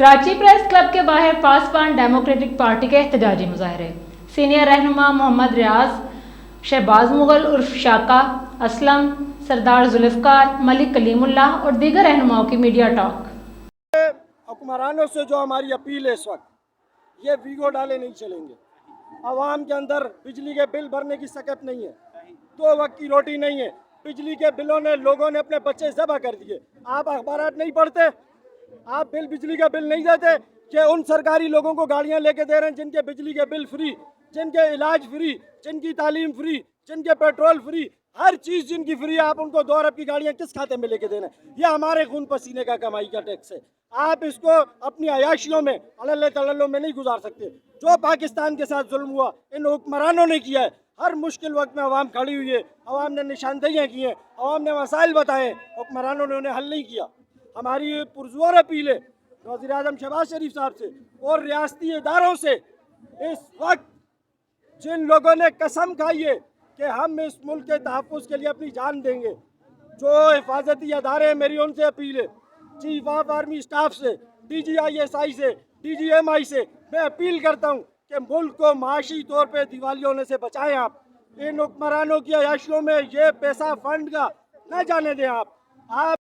Karachi press club के बाहर Paswan democratic party के एहतजाजी मुजाहरे। सीनियर रहनुमा मोहम्मद रियाज, शहबाज मुगल उर्फ शाका, असलम, सरदार जुल्फ़िकार, मलिक कलीमुल्लाह और दीगर रहनुमाओं की मीडिया टॉक। हुक्मरानों से जो हमारी अपील है इस वक्त, ये वीगो डाले नहीं चलेंगे। आवाम के अंदर बिजली के बिल भरने की सकत नहीं है, 2 वक्त की रोटी नहीं है। बिजली के बिलों ने लोगों ने अपने बच्चे ज़बह कर दिए। आप अखबारात नहीं पढ़ते, आप बिजली का बिल नहीं देते कि उन सरकारी लोगों को गाड़ियां लेके दे रहे हैं जिनके बिजली के बिल फ्री, जिनके इलाज फ्री, जिनकी तालीम फ्री, जिनके पेट्रोल फ्री, हर चीज़ जिनकी फ्री, आप उनको 2 अरब की गाड़ियां किस खाते में लेके देना? ये हमारे खून पसीने का कमाई का टैक्स है। आप इसको अपनी अयाशियों में, अल्ले तल्लों में नहीं गुजार सकते। जो पाकिस्तान के साथ जुल्म हुआ इन हुक्मरानों ने किया है। हर मुश्किल वक्त में आवाम खड़ी हुई है, आवाम ने निशानदेहियाँ की हैं, आवाम ने मसाइल बताए, हुक्मरानों ने उन्हें हल नहीं किया। हमारी पुरजोर अपील है वज़ीर आज़म शहबाज शरीफ साहब से और रियासती इदारों से, इस वक्त जिन लोगों ने कसम खाई है कि हम इस मुल्क के तहफ़्फ़ुज़ के लिए अपनी जान देंगे, जो हिफाजती अदारे हैं, मेरी उनसे अपील है, चीफ ऑफ आर्मी स्टाफ से, DGISI से, DGMI से मैं अपील करता हूँ कि मुल्क को माशी तौर पे दिवालिया होने से बचाएं। आप इन हुक्मरानों की अयाशियों में ये पैसा फंड का न जाने दें। आप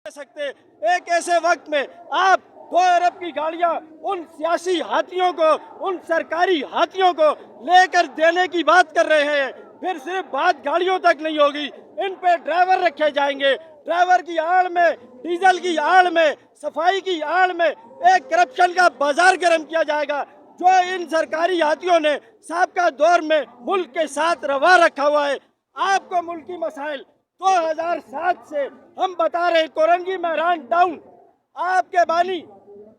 दे सकते एक ऐसे वक्त में आप 2 अरब की गाड़ियां उन सियासी हाथियों को, उन सरकारी हाथियों को लेकर देने की बात कर रहे हैं। फिर सिर्फ बात गाड़ियों तक नहीं होगी, इन पे ड्राइवर रखे जाएंगे। ड्राइवर की आड़ में, डीजल की आड़ में, सफाई की आड़ में एक करप्शन का बाजार गर्म किया जाएगा, जो इन सरकारी हाथियों ने साबका दौर में मुल्क के साथ रवा रखा हुआ है। आपको मुल्की मसाइल 2007 से हम बता रहे, कोरंगी महरान टाउन आपके बानी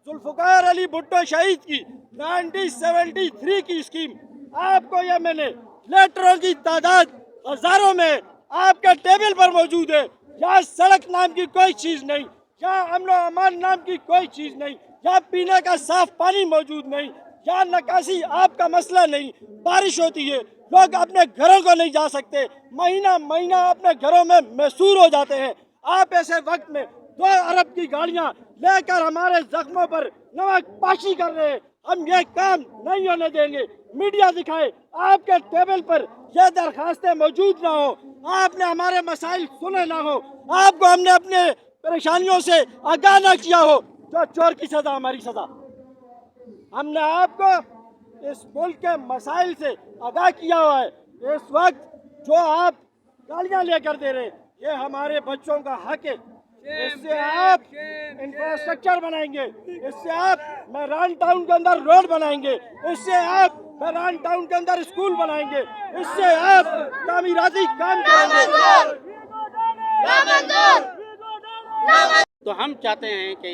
जुल्फ़िकार अली भुट्टो शहीद की 1973 की स्कीम, आपको ये मैंने लेटरों की तादाद हजारों में आपके टेबल पर मौजूद है। यहाँ सड़क नाम की कोई चीज़ नहीं, यहाँ अमन व अमान नाम की कोई चीज़ नहीं, यहाँ पीने का साफ पानी मौजूद नहीं, यहाँ नकाशी आपका मसला नहीं। बारिश होती है, लोग अपने घरों को नहीं जा सकते, महीना महीना अपने घरों में महसूर हो जाते हैं। आप ऐसे वक्त में 2 अरब की गाड़ियां लेकर हमारे जख्मों पर नमक पाशी कर रहे हैं। हम ये काम नहीं होने देंगे। मीडिया दिखाए, आपके टेबल पर ये दरखास्तें मौजूद ना हो, आपने हमारे मसाइल सुने ना हो, आपको हमने अपने परेशानियों से आगाह ना किया हो, जो चोर की सजा हमारी सजा। हमने आपको इस मुल्क के मसाइल से आगाह किया हुआ है। इस वक्त जो आप गालियां लेकर दे रहे हैं, ये हमारे बच्चों का हक है। इससे आप इंफ्रास्ट्रक्चर बनाएंगे, इससे आप महरान टाउन के अंदर रोड बनाएंगे, इससे आप महरान टाउन के अंदर स्कूल बनाएंगे, इससे आप तामीराती काम करेंगे। तो हम चाहते हैं कि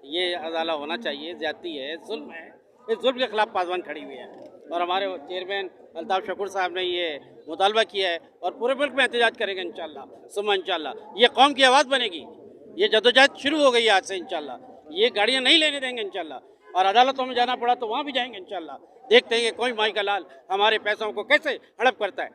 ये अदालत होना चाहिए, ज्यादती है, जुल्म है। इस जुल्म के खिलाफ पासवान खड़ी हुई है और हमारे चेयरमैन अल्ताफ शकूर साहब ने ये मुतालबा किया है और पूरे मुल्क में एहतजाज करेंगे इंशाल्लाह, सुम्मा इंशाल्लाह। ये कौम की आवाज़ बनेगी, ये जदोजहद शुरू हो गई है आज से इंशाल्लाह। ये गाड़ियाँ नहीं लेने देंगे इंशाल्लाह और अदालतों में जाना पड़ा तो वहाँ भी जाएंगे इंशाल्लाह। देखते हैं कि कोई माई का लाल हमारे पैसों को कैसे हड़प करता है।